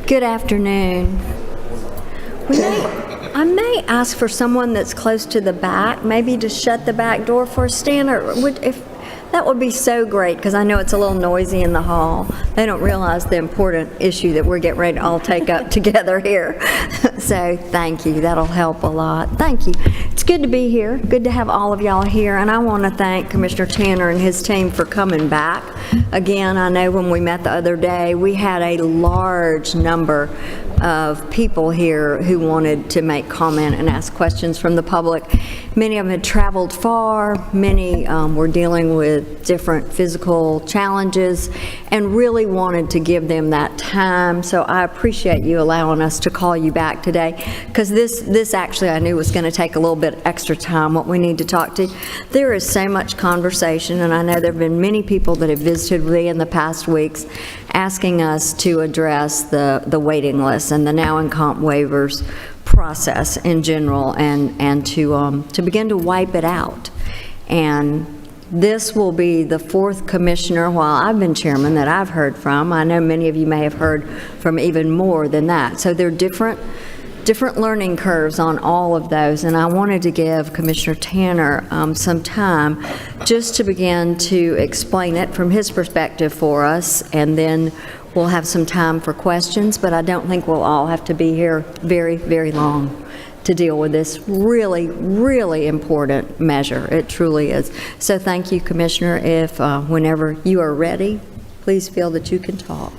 Good afternoon. I may ask for someone that's close to the back, maybe to shut the back door for us, Stan, or that would be so great, because I know it's a little noisy in the hall. They don't realize the important issue that we're getting ready to all take up together here. So thank you. That'll help a lot. Thank you. It's good to be here. Good to have all of y'all here. And I want to thank Commissioner Tanner and his team for coming back. Again, I know when we met the other day, we had a large number of people here who wanted to make comment and ask questions from the public. Many of them had traveled far, many were dealing with different physical challenges and really wanted to give them that time. So I appreciate you allowing us to call you back today, because this actually I knew was going to take a little bit extra time, what we need to talk to. There is so much conversation, and I know there have been many people that have visited me in the past weeks asking us to address the waiting list and the now in comp waivers process in general, and to begin to wipe it out. And this will be the fourth commissioner while I've been chairman that I've heard from. I know many of you may have heard from even more than that. So there are different learning curves on all of those, and I wanted to give Commissioner Tanner some time just to begin to explain it from his perspective for us, and then we'll have some time for questions, but I don't think we'll all have to be here very, very long to deal with this really, really important measure. It truly is. So thank you, Commissioner. If whenever you are ready, please feel that you can talk.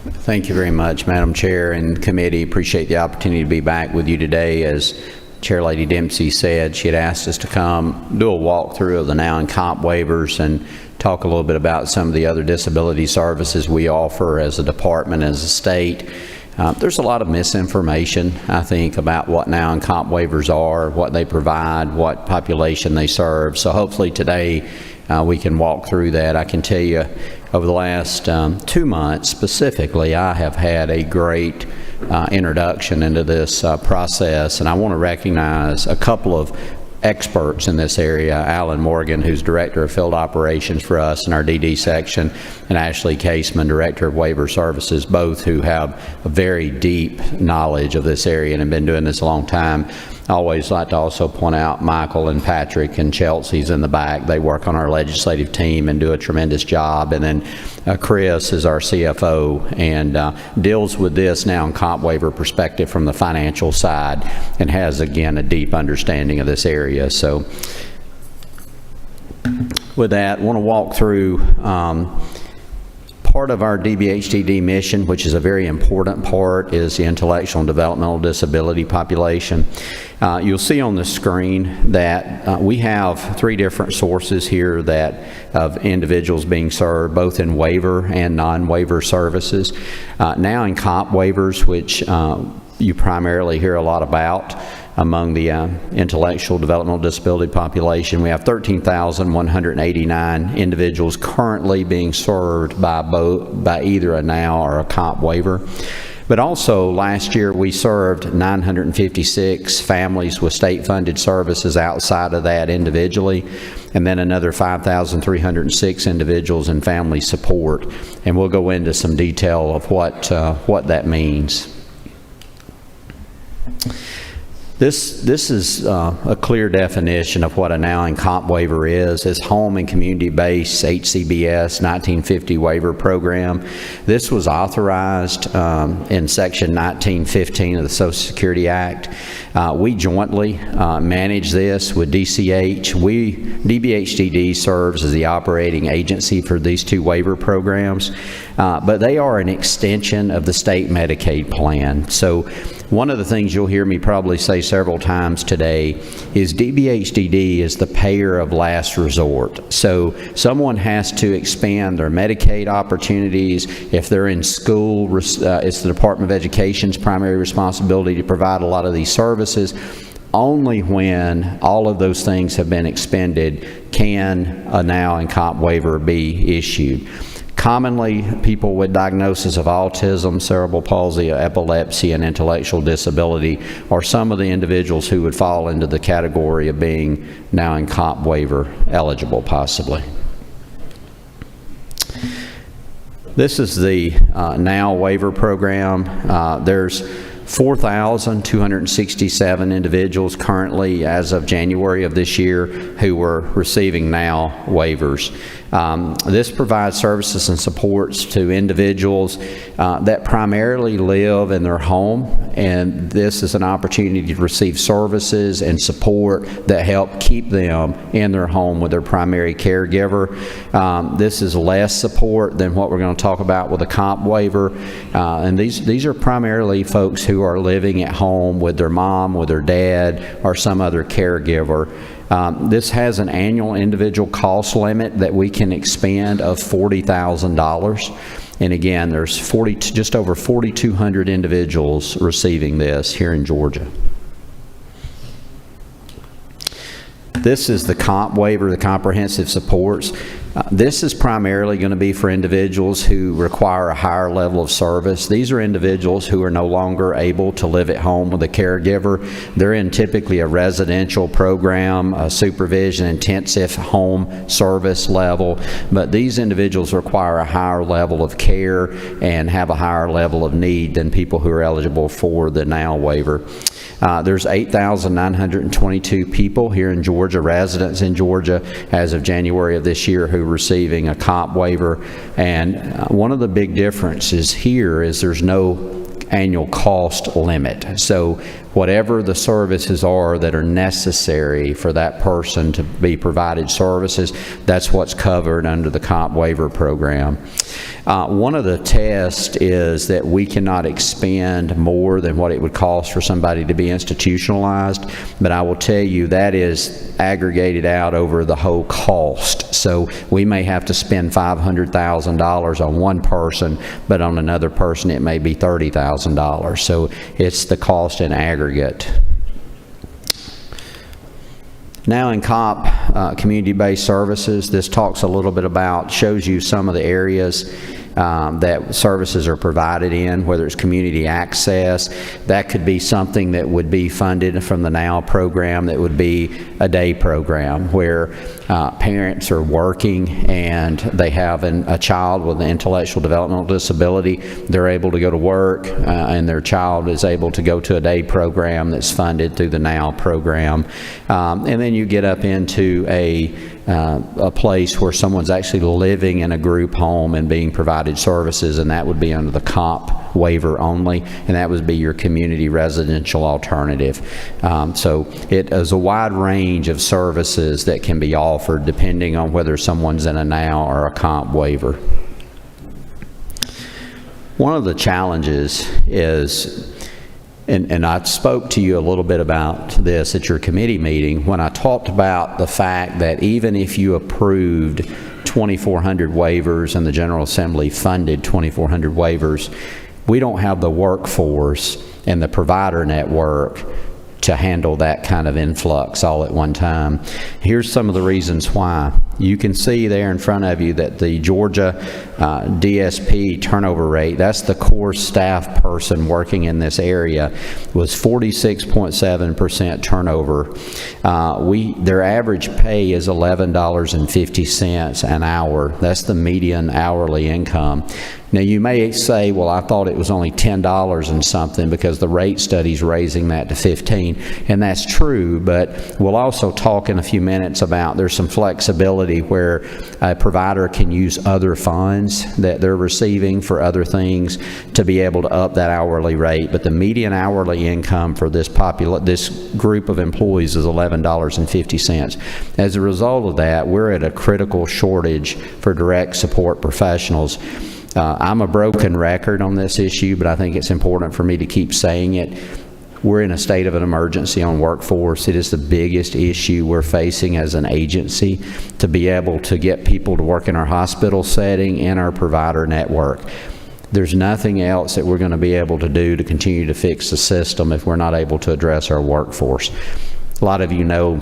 Thank you very much, Madam Chair and committee. Appreciate the opportunity to be back with you today. As Chair Lady Dempsey said, she had asked us to come do a walkthrough of the now in comp waivers and talk a little bit about some of the other disability services we offer as a department, as a state. There's a lot of misinformation, I think, about what now in comp waivers are, what they provide, what population they serve. So hopefully today we can walk through that. I can tell you over the last 2 months specifically, I have had a great introduction into this process, and I want to recognize a couple of experts in this area: Alan Morgan, who's Director of Field Operations for us in our DD section, and Ashley Caseman, Director of Waiver Services, both who have a very deep knowledge of this area and have been doing this a long time. I always like to also point out Michael and Patrick and Chelsea's in the back. They work on our legislative team and do a tremendous job. And then Chris is our CFO and deals with this now in comp waiver perspective from the financial side, and has, again, a deep understanding of this area. So with that, I want to walk through part of our DBHDD mission, which is a very important part, is the intellectual and developmental disability population. You'll see on the screen that we have 3 different sources here of individuals being served, both in waiver and non-waiver services. Now in comp waivers, which you primarily hear a lot about among the intellectual developmental disability population, we have 13,189 individuals currently being served by either a now or a comp waiver. But also last year we served 956 families with state-funded services outside of that individually, and then another 5,306 individuals in family support. And we'll go into some detail of what that means. This is a clear definition of what a now in comp waiver is. It's home and community-based HCBS 1950 waiver program. This was authorized in Section 1915 of the Social Security Act. We jointly manage this with DCH. DBHDD serves as the operating agency for these 2 waiver programs, but they are an extension of the state Medicaid plan. So one of the things you'll hear me probably say several times today is DBHDD is the payer of last resort. So someone has to expand their Medicaid opportunities. If they're in school, it's the Department of Education's primary responsibility to provide a lot of these services. Only when all of those things have been expended can a now in comp waiver be issued. Commonly, people with diagnosis of autism, cerebral palsy, epilepsy, and intellectual disability are some of the individuals who would fall into the category of being now in comp waiver eligible, possibly. This is the NOW waiver program. There's 4,267 individuals currently, as of January of this year, who were receiving NOW waivers. This provides services and supports to individuals that primarily live in their home, and this is an opportunity to receive services and support that help keep them in their home with their primary caregiver. This is less support than what we're going to talk about with a comp waiver, and these are primarily folks who are living at home with their mom, with their dad, or some other caregiver. This has an annual individual cost limit that we can expend of $40,000. And again, there's just over 4,200 individuals receiving this here in Georgia. This is the comp waiver, the comprehensive supports. This is primarily going to be for individuals who require a higher level of service. These are individuals who are no longer able to live at home with a caregiver. They're in typically a residential program, a supervision intensive home service level, but these individuals require a higher level of care and have a higher level of need than people who are eligible for the NOW waiver. There's 8,922 people here in Georgia, residents in Georgia, as of January of this year, who are receiving a comp waiver. And one of the big differences here is there's no annual cost limit. So whatever the services are that are necessary for that person to be provided services, that's what's covered under the comp waiver program. One of the tests is that we cannot expend more than what it would cost for somebody to be institutionalized, but I will tell you that is aggregated out over the whole cost. So we may have to spend $500,000 on one person, but on another person it may be $30,000. So it's the cost in aggregate. Now in COP, community-based services, this talks a little bit about, shows you some of the areas that services are provided in, whether it's community access. That could be something that would be funded from the NOW program, that would be a day program where parents are working and they have a child with an intellectual developmental disability. They're able to go to work and their child is able to go to a day program that's funded through the NOW program. And then you get up into a place where someone's actually living in a group home and being provided services, and that would be under the comp waiver only, and that would be your community residential alternative. So it is a wide range of services that can be offered depending on whether someone's in a NOW or a comp waiver. One of the challenges is, and I spoke to you a little bit about this at your committee meeting when I talked about the fact that even if you approved 2,400 waivers and the General Assembly funded 2,400 waivers, we don't have the workforce and the provider network to handle that kind of influx all at one time. Here's some of the reasons why. You can see there in front of you that the Georgia DSP turnover rate, that's the core staff person working in this area, was 46.7% turnover. Their average pay is $11.50 an hour. That's the median hourly income. Now you may say, well, I thought it was only $10 and something because the rate study's raising that to 15, and that's true, but we'll also talk in a few minutes about there's some flexibility where a provider can use other funds that they're receiving for other things to be able to up that hourly rate. But the median hourly income for this group of employees is $11.50. As a result of that, we're at a critical shortage for direct support professionals. I'm a broken record on this issue, but I think it's important for me to keep saying it. We're in a state of an emergency on workforce. It is the biggest issue we're facing as an agency to be able to get people to work in our hospital setting and our provider network. There's nothing else that we're going to be able to do to continue to fix the system if we're not able to address our workforce. A lot of you know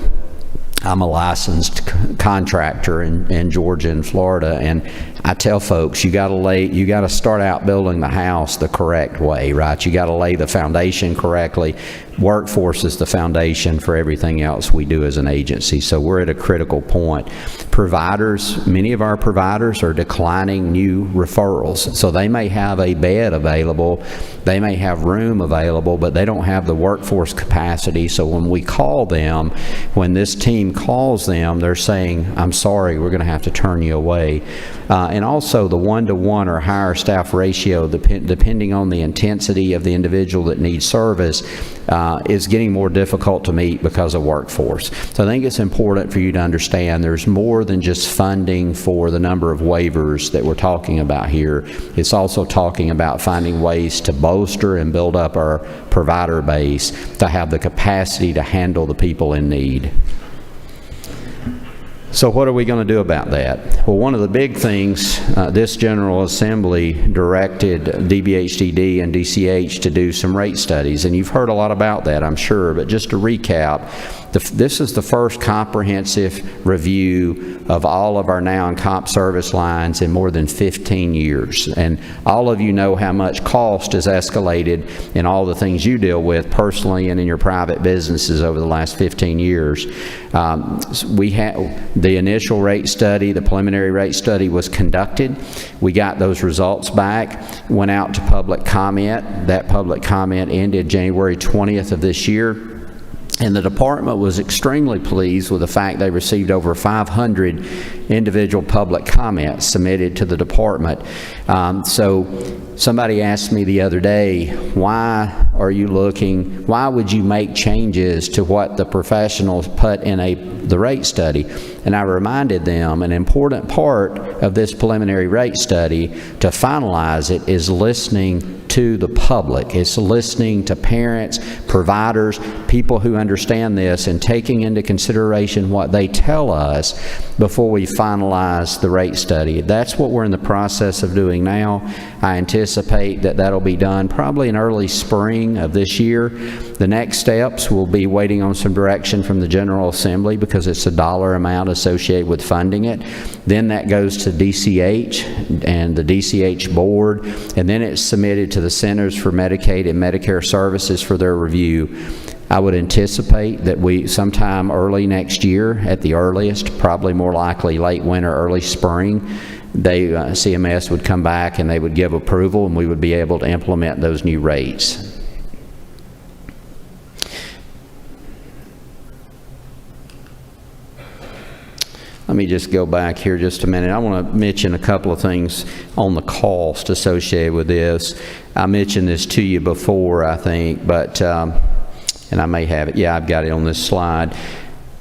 I'm a licensed contractor in Georgia and Florida, and I tell folks, you got to start out building the house the correct way, right? You got to lay the foundation correctly. Workforce is the foundation for everything else we do as an agency, so we're at a critical point. Providers, many of our providers are declining new referrals, so they may have a bed available, they may have room available, but they don't have the workforce capacity. So when we call them, when this team calls them, they're saying, I'm sorry, we're going to have to turn you away. And also the 1-to-1 or higher staff ratio, depending on the intensity of the individual that needs service, is getting more difficult to meet because of workforce. So I think it's important for you to understand there's more than just funding for the number of waivers that we're talking about here. It's also talking about finding ways to bolster and build up our provider base to have the capacity to handle the people in need. So what are we going to do about that? Well, one of the big things, this General Assembly directed DBHDD and DCH to do some rate studies, and you've heard a lot about that, I'm sure, but just to recap, this is the first comprehensive review of all of our now and comp service lines in more than 15 years. And all of you know how much cost has escalated in all the things you deal with personally and in your private businesses over the last 15 years. We had the initial rate study, the preliminary rate study was conducted. We got those results back, went out to public comment. That public comment ended January 20th of this year. And the department was extremely pleased with the fact they received over 500 individual public comments submitted to the department. So somebody asked me the other day, why would you make changes to what the professionals put in the rate study? And I reminded them an important part of this preliminary rate study to finalize it is listening to the public. It's listening to parents, providers, people who understand this, and taking into consideration what they tell us before we finalize the rate study. That's what we're in the process of doing now. I anticipate that that'll be done probably in early spring of this year. The next steps will be waiting on some direction from the General Assembly because it's a dollar amount associated with funding it. Then that goes to DCH and the DCH board, and then it's submitted to the Centers for Medicaid and Medicare Services for their review. I would anticipate that we sometime early next year at the earliest, probably more likely late winter, early spring, CMS would come back and they would give approval and we would be able to implement those new rates. Let me just go back here just a minute. I want to mention a couple of things on the cost associated with this. I mentioned this to you before, I think, but, and I may have it. Yeah, I've got it on this slide.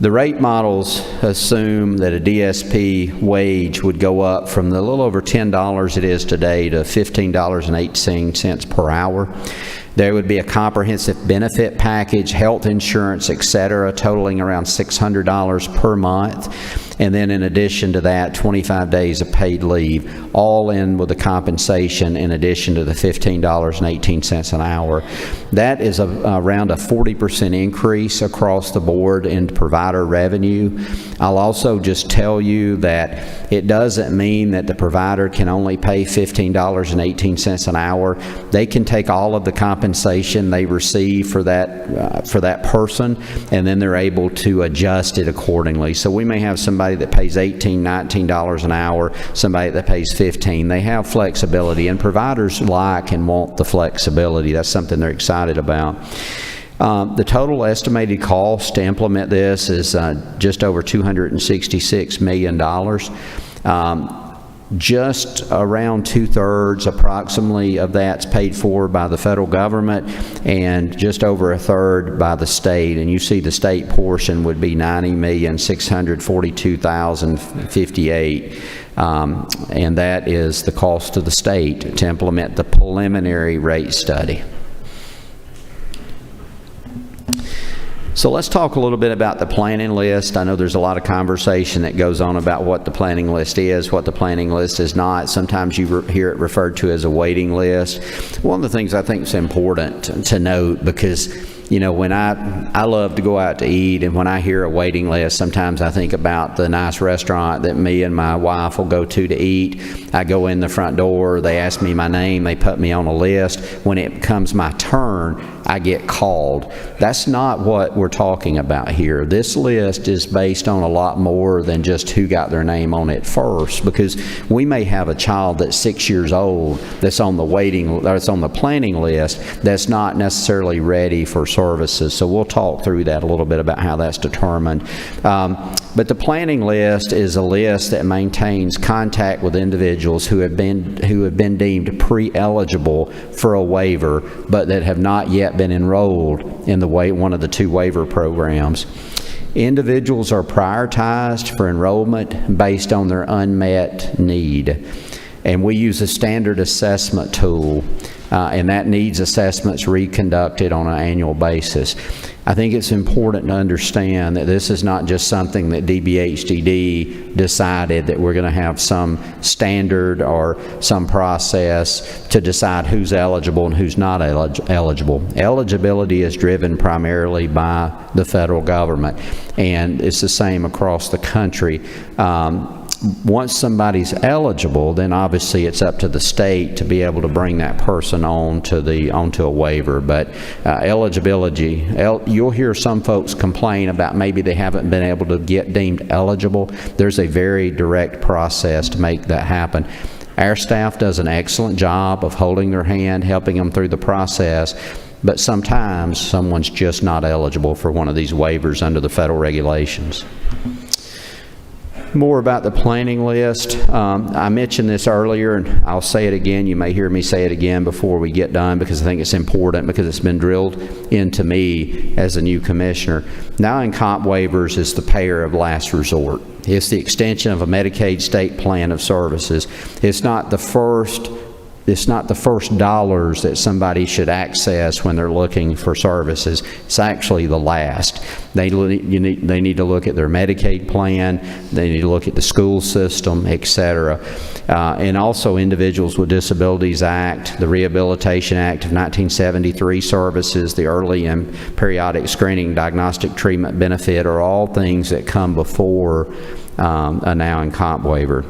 The rate models assume that a DSP wage would go up from the little over $10 it is today to $15.18 per hour. There would be a comprehensive benefit package, health insurance, etc., totaling around $600 per month. And then in addition to that, 25 days of paid leave, all in with the compensation in addition to the $15.18 an hour. That is around a 40% increase across the board in provider revenue. I'll also just tell you that it doesn't mean that the provider can only pay $15.18 an hour. They can take all of the compensation they receive for that person, and then they're able to adjust it accordingly. So we may have somebody that pays $18, $19 an hour, somebody that pays $15. They have flexibility, and providers like and want the flexibility. That's something they're excited about. The total estimated cost to implement this is just over $266 million. Just around 2/3 approximately of that's paid for by the federal government, and just over 1/3 by the state. And you see the state portion would be $90,642,058, and that is the cost to the state to implement the preliminary rate study. So let's talk a little bit about the planning list. I know there's a lot of conversation that goes on about what the planning list is, what the planning list is not. Sometimes you hear it referred to as a waiting list. One of the things I think is important to note, because you know, when I love to go out to eat, and when I hear a waiting list, sometimes I think about the nice restaurant that me and my wife will go to eat. I go in the front door, they ask me my name, they put me on a list. When it comes my turn, I get called. That's not what we're talking about here. This list is based on a lot more than just who got their name on it first, because we may have a child that's 6 years old that's on the planning list that's not necessarily ready for services. So we'll talk through that a little bit about how that's determined. But the planning list is a list that maintains contact with individuals who have been deemed pre-eligible for a waiver, but that have not yet been enrolled in one of the two waiver programs. Individuals are prioritized for enrollment based on their unmet need. And we use a standard assessment tool, and that needs assessments reconducted on an annual basis. I think it's important to understand that this is not just something that DBHDD decided that we're going to have some standard or some process to decide who's eligible and who's not eligible. Eligibility is driven primarily by the federal government, and it's the same across the country. Once somebody's eligible, then obviously it's up to the state to be able to bring that person onto a waiver. But eligibility, you'll hear some folks complain about maybe they haven't been able to get deemed eligible. There's a very direct process to make that happen. Our staff does an excellent job of holding their hand, helping them through the process. But sometimes someone's just not eligible for one of these waivers under the federal regulations. More about the planning list. I mentioned this earlier, and I'll say it again. You may hear me say it again before we get done, because I think it's important, because it's been drilled into me as a new commissioner. Now in comp waivers is the payer of last resort. It's the extension of a Medicaid state plan of services. It's not the first dollars that somebody should access when they're looking for services. It's actually the last. They need to look at their Medicaid plan, they need to look at the school system, etc. And also Individuals with Disabilities Act, the Rehabilitation Act of 1973 services, the Early and Periodic Screening Diagnostic Treatment Benefit are all things that come before a now in comp waiver.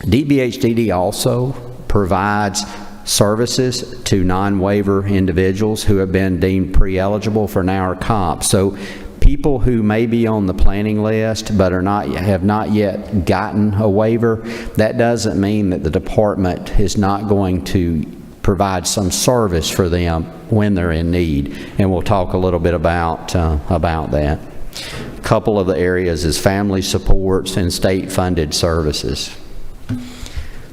DBHDD also provides services to non-waiver individuals who have been deemed pre-eligible for now or comp. So people who may be on the planning list but have not yet gotten a waiver, that doesn't mean that the department is not going to provide some service for them when they're in need. And we'll talk a little bit about that. A couple of the areas is family supports and state-funded services.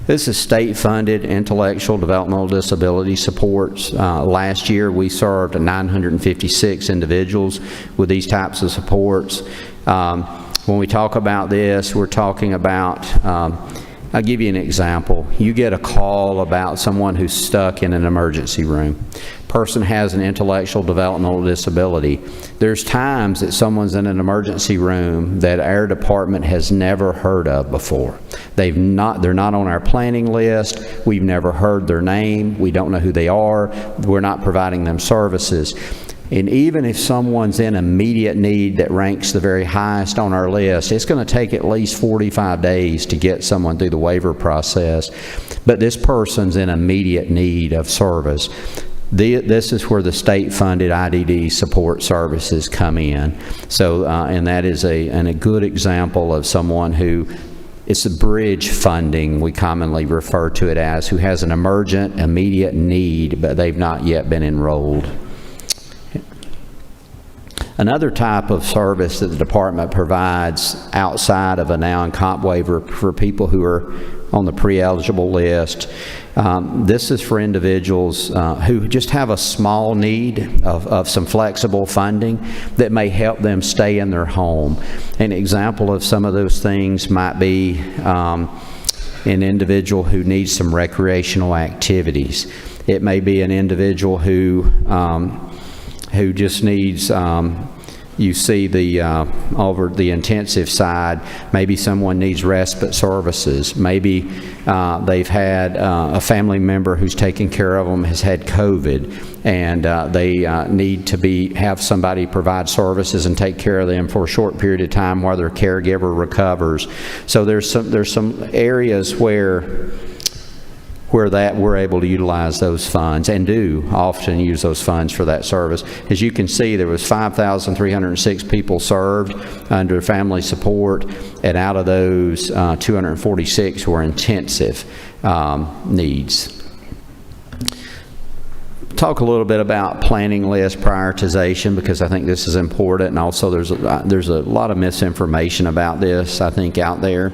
This is state-funded intellectual developmental disability supports. Last year we served 956 individuals with these types of supports. When we talk about this, we're talking about, I'll give you an example. You get a call about someone who's stuck in an emergency room. Person has an intellectual developmental disability. There's times that someone's in an emergency room that our department has never heard of before. They're not on our planning list. We've never heard their name. We don't know who they are. We're not providing them services. And even if someone's in immediate need that ranks the very highest on our list, it's going to take at least 45 days to get someone through the waiver process. But this person's in immediate need of service. This is where the state-funded IDD support services come in. So, and that is a good example of someone who, it's a bridge funding, we commonly refer to it as, who has an emergent, immediate need, but they've not yet been enrolled. Another type of service that the department provides outside of a now in comp waiver for people who are on the pre-eligible list, this is for individuals who just have a small need of some flexible funding that may help them stay in their home. An example of some of those things might be an individual who needs some recreational activities. It may be an individual who just needs you see the over the intensive side, maybe someone needs respite services. Maybe they've had a family member who's taking care of them has had COVID, and they need to have somebody provide services and take care of them for a short period of time while their caregiver recovers. So there's some areas where we're able to utilize those funds, and do often use those funds for that service. As you can see, there was 5,306 people served under family support, and out of those, 246 were intensive needs. Talk a little bit about planning list prioritization, because I think this is important, and also there's a lot of misinformation about this, I think, out there.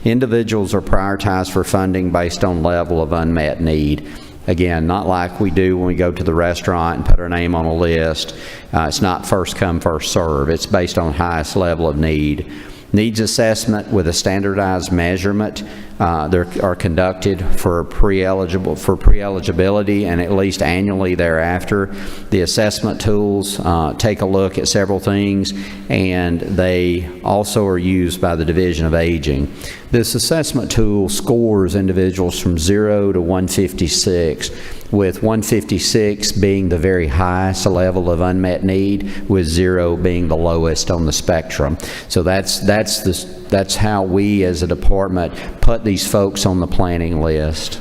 Individuals are prioritized for funding based on level of unmet need. Again, not like we do when we go to the restaurant and put our name on a list. It's not first come, first serve. It's based on highest level of need. Needs assessment with a standardized measurement are conducted for pre-eligibility and at least annually thereafter. The assessment tools take a look at several things, and they also are used by the Division of Aging. This assessment tool scores individuals from 0 to 156, with 156 being the very highest level of unmet need, with 0 being the lowest on the spectrum. So that's how we as a department put these folks on the planning list.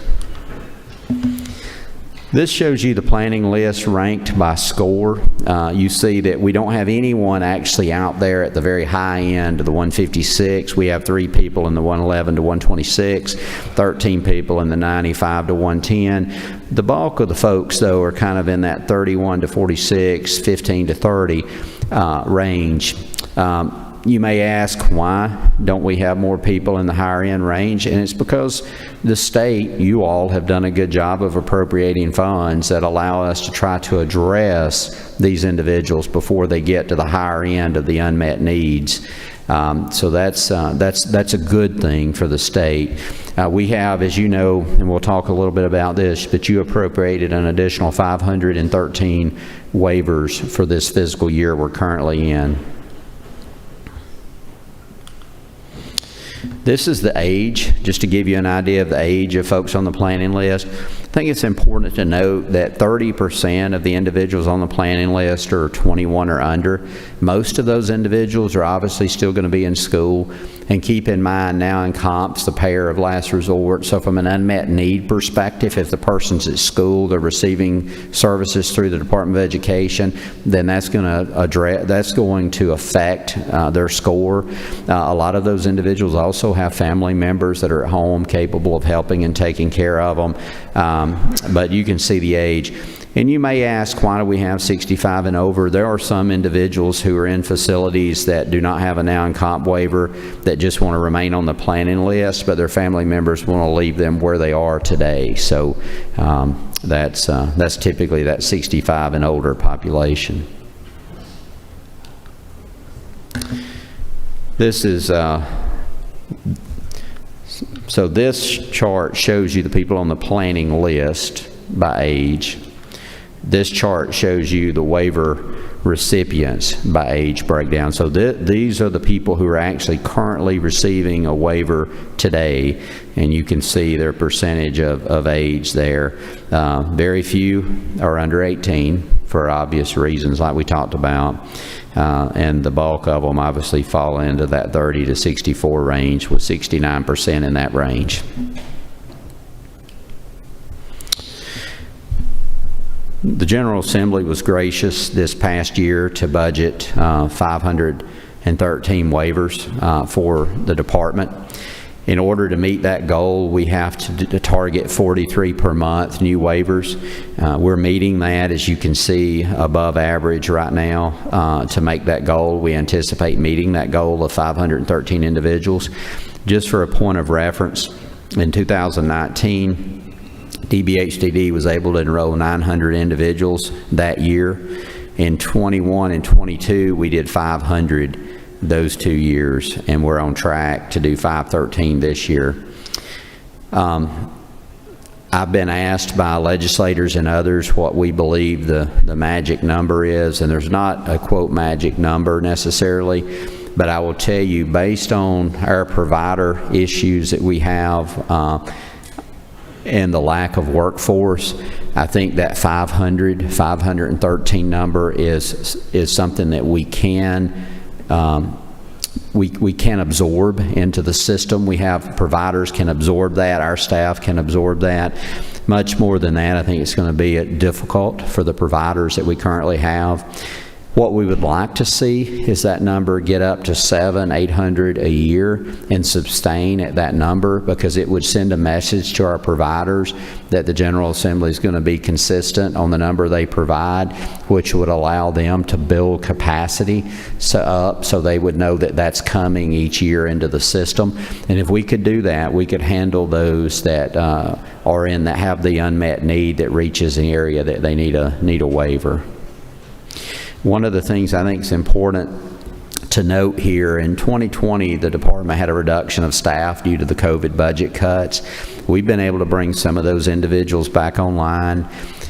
This shows you the planning list ranked by score. You see that we don't have anyone actually out there at the very high end of the 156. We have 3 people in the 111 to 126, 13 people in the 95 to 110. The bulk of the folks, though, are kind of in that 31 to 46, 15 to 30 range. You may ask, why don't we have more people in the higher end range? And it's because the state, you all, have done a good job of appropriating funds that allow us to try to address these individuals before they get to the higher end of the unmet needs. So that's a good thing for the state. We have, as you know, and we'll talk a little bit about this, but you appropriated an additional 513 waivers for this fiscal year we're currently in. This is the age, just to give you an idea of the age of folks on the planning list. I think it's important to note that 30% of the individuals on the planning list are 21 or under. Most of those individuals are obviously still going to be in school. And keep in mind, now in COMP's the payer of last resort. So from an unmet need perspective, if the person's at school, they're receiving services through the Department of Education, then that's going to affect their score. A lot of those individuals also have family members that are at home capable of helping and taking care of them. But you can see the age. And you may ask, why do we have 65 and over? There are some individuals who are in facilities that do not have a now and comp waiver that just want to remain on the planning list, but their family members want to leave them where they are today. So that's typically that 65 and older population. This is so this chart shows you the people on the planning list by age. This chart shows you the waiver recipients by age breakdown. So these are the people who are actually currently receiving a waiver today, and you can see their percentage of age there. Very few are under 18 for obvious reasons like we talked about, and the bulk of them obviously fall into that 30 to 64 range, with 69% in that range. The General Assembly was gracious this past year to budget 513 waivers for the department. In order to meet that goal, we have to target 43 per month new waivers. We're meeting that, as you can see, above average right now. To make that goal, we anticipate meeting that goal of 513 individuals. Just for a point of reference, in 2019, DBHDD was able to enroll 900 individuals that year. In 21 and 22, we did 500 those 2 years, and we're on track to do 513 this year. I've been asked by legislators and others what we believe the magic number is, and there's not a, quote, magic number necessarily, but I will tell you, based on our provider issues that we have and the lack of workforce, I think that 513 number is something that we can we can absorb into the system. We have providers can absorb that, our staff can absorb that. Much more than that, I think it's going to be difficult for the providers that we currently have. What we would like to see is that number get up to 700-800 a year and sustain at that number, because it would send a message to our providers that the General Assembly is going to be consistent on the number they provide, which would allow them to build capacity up so they would know that that's coming each year into the system. And if we could do that, we could handle those that are in that have the unmet need that reaches an area that they need a waiver. One of the things I think is important to note here, in 2020, the department had a reduction of staff due to the COVID budget cuts. We've been able to bring some of those individuals back online,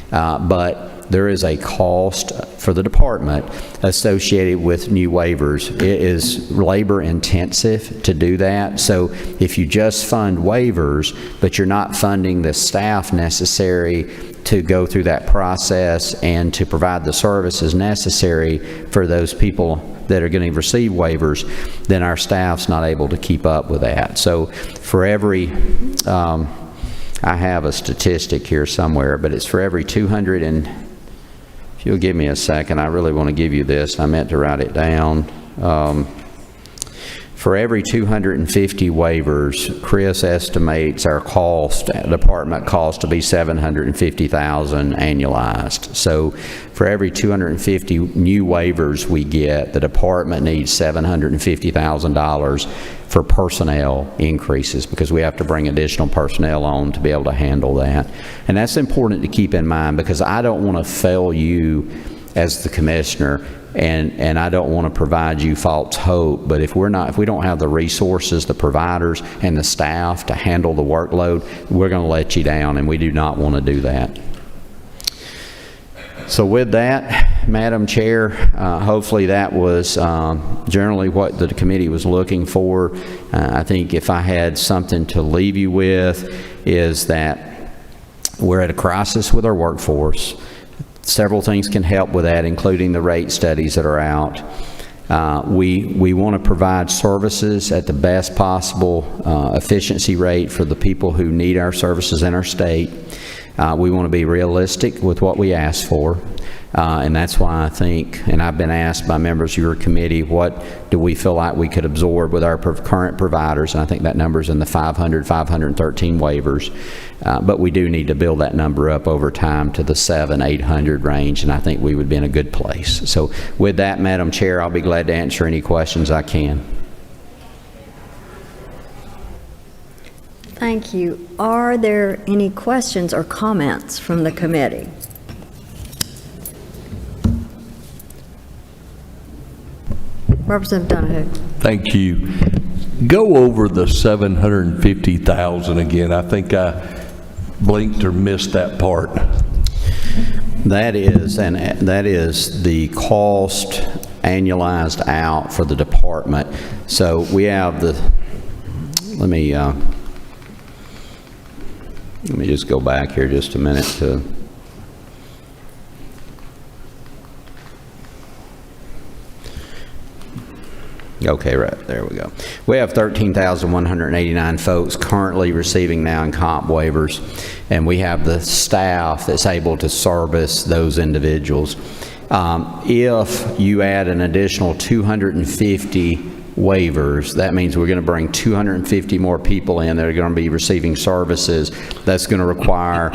but there is a cost for the department associated with new waivers. It is labor intensive to do that. So if you just fund waivers, but you're not funding the staff necessary to go through that process and to provide the services necessary for those people that are going to receive waivers, then our staff's not able to keep up with that. So for every, I have a statistic here somewhere, but it's for every 200 and, if you'll give me a second, I really want to give you this. I meant to write it down. For every 250 waivers, Chris estimates our cost, department cost, to be $750,000 annualized. So for every 250 new waivers we get, the department needs $750,000 for personnel increases, because we have to bring additional personnel on to be able to handle that. And that's important to keep in mind, because I don't want to fail you as the commissioner, and I don't want to provide you false hope. But if we don't have the resources, the providers and the staff to handle the workload, we're going to let you down, and we do not want to do that. So with that, Madam Chair, hopefully that was generally what the committee was looking for. I think if I had something to leave you with, is that we're at a crisis with our workforce. Several things can help with that, including the rate studies that are out. We want to provide services at the best possible efficiency rate for the people who need our services in our state. We want to be realistic with what we ask for. And that's why I think, and I've been asked by members of your committee, what do we feel like we could absorb with our current providers? And I think that number's in the 513 waivers. But we do need to build that number up over time to the 700-800 range, and I think we would be in a good place. So with that, Madam Chair, I'll be glad to answer any questions I can. Thank you. Are there any questions or comments from the committee? Representative Donahue. Thank you. Go over the 750,000 again. I think I blinked or missed that part. That is the cost annualized out for the department. So we have the, let me just go back here just a minute to, okay, right, there we go. We have 13,189 folks currently receiving now in comp waivers, and we have the staff that's able to service those individuals. If you add an additional 250 waivers, that means we're going to bring 250 more people in that are going to be receiving services. That's going to require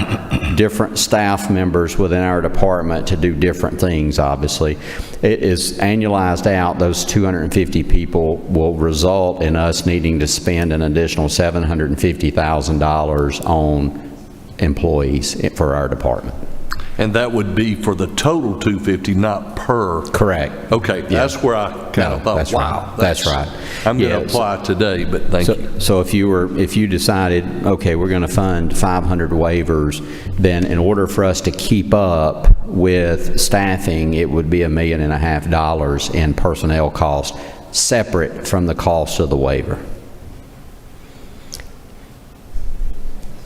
different staff members within our department to do different things, obviously. It is annualized out, those 250 people will result in us needing to spend an additional $750,000 on employees for our department. And that would be for the total 250, not per? Correct. Okay, that's where I kind No, of thought, that's wow. right. That's right. I'm going Yeah, to apply today, but thank you. So if you decided, okay, we're going to fund 500 waivers, then in order for us to keep up with staffing, it would be $1.5 million in personnel costs, separate from the cost of the waiver.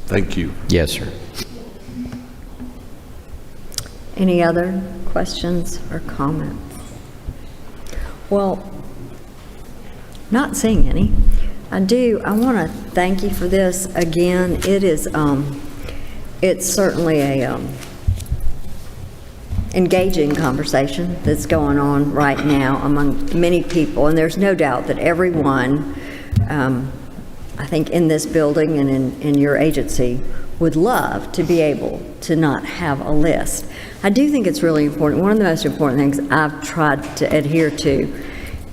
Thank you. Yes, sir. Any other questions or comments? Well, not seeing any. I want to thank you for this again. It is, it's certainly a engaging conversation that's going on right now among many people, and there's no doubt that everyone, I think in this building and in your agency, would love to be able to not have a list. I do think it's really important. One of the most important things I've tried to adhere to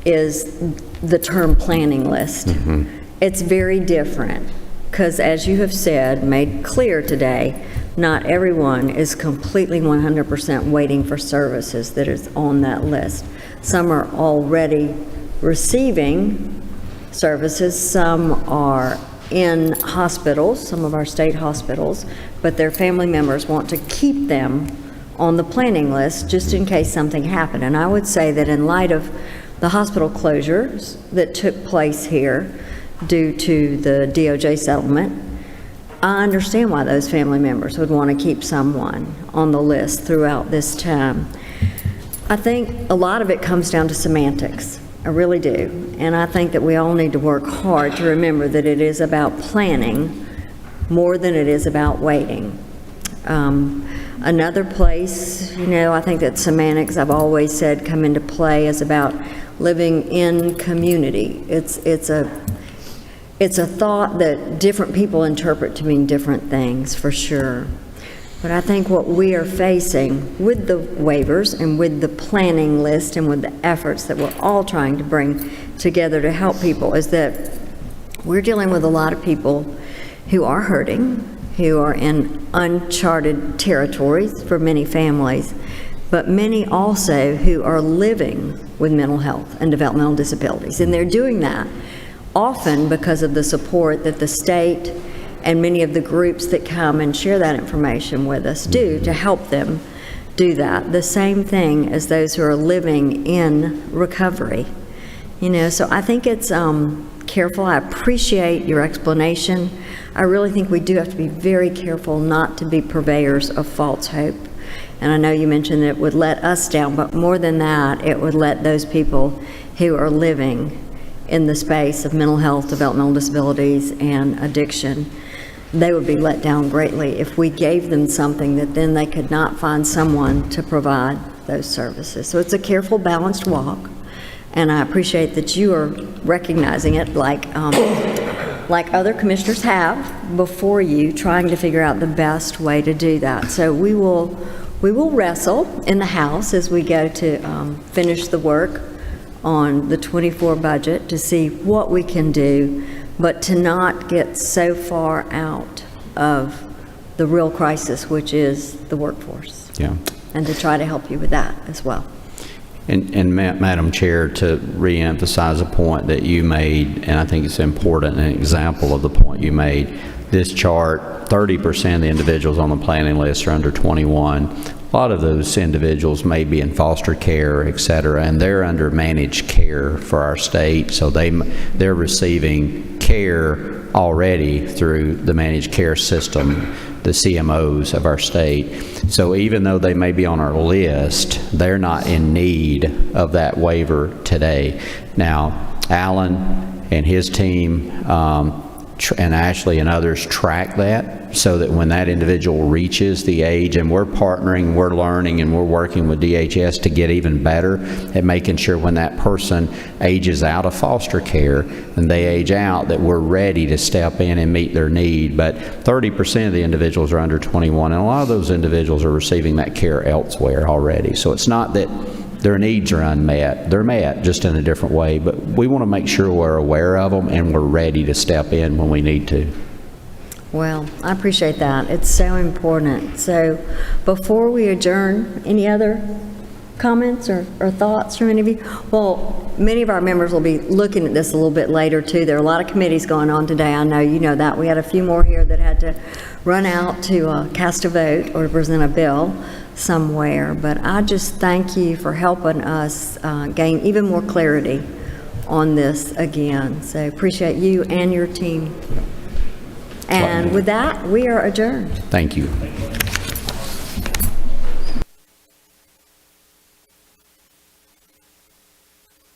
is the term planning list. Mm-hmm. It's very different because, as you have said, made clear today, not everyone is completely 100% waiting for services that is on that list. Some are already receiving services, some are in hospitals, some of our state hospitals, but their family members want to keep them on the planning list just in case something happened. And I would say that in light of the hospital closures that took place here due to the DOJ settlement, I understand why those family members would want to keep someone on the list throughout this time. I think a lot of it comes down to semantics. I really do. And I think that we all need to work hard to remember that it is about planning more than it is about waiting. Another place, I think that semantics, I've always said, come into play is about living in community. It's a thought that different people interpret to mean different things, for sure. But I think what we are facing with the waivers and with the planning list and with the efforts that we're all trying to bring together to help people is that we're dealing with a lot of people who are hurting, who are in uncharted territories for many families, but many also who are living with mental health and developmental disabilities. And they're doing that often because of the support that the state and many of the groups that come and share that information with us do to help them do that. The same thing as those who are living in recovery. So I think it's careful. I appreciate your explanation. I really think we do have to be very careful not to be purveyors of false hope. And I know you mentioned that it would let us down, but more than that, it would let those people who are living in the space of mental health, developmental disabilities, and addiction, they would be let down greatly if we gave them something that then they could not find someone to provide those services. So it's a careful, balanced walk, and I appreciate that you are recognizing it like other commissioners have before you, trying to figure out the best way to do that. So we will wrestle in the House as we go to finish the work on the 24 budget to see what we can do, but to not get so far out of the real crisis, which is the workforce. Yeah. And to try to help you with that as well. And Madam Chair, to reemphasize a point that you made, and I think it's important, an example of the point you made, this chart, 30% of the individuals on the planning list are under 21. A lot of those individuals may be in foster care, et cetera, and they're under managed care for our state, so they're receiving care already through the managed care system, the CMOs of our state. So even though they may be on our list, they're not in need of that waiver today. Now, Alan and his team and Ashley and others track that so that when that individual reaches the age, and we're partnering, we're learning, and we're working with DHS to get even better at making sure when that person ages out of foster care and they age out, that we're ready to step in and meet their need. But 30% of the individuals are under 21, and a lot of those individuals are receiving that care elsewhere already. So it's not that their needs are unmet. They're met, just in a different way, but we want to make sure we're aware of them and we're ready to step in when we need to. Well, I appreciate that. It's so important. So before we adjourn, any other comments or thoughts from any of you? Well, many of our members will be looking at this a little bit later, too. There are a lot of committees going on today. I know you know that. We had a few more here that had to run out to cast a vote or to present a bill somewhere. But I just thank you for helping us gain even more clarity on this again. So appreciate you and your team. And with that, we are adjourned. Thank you.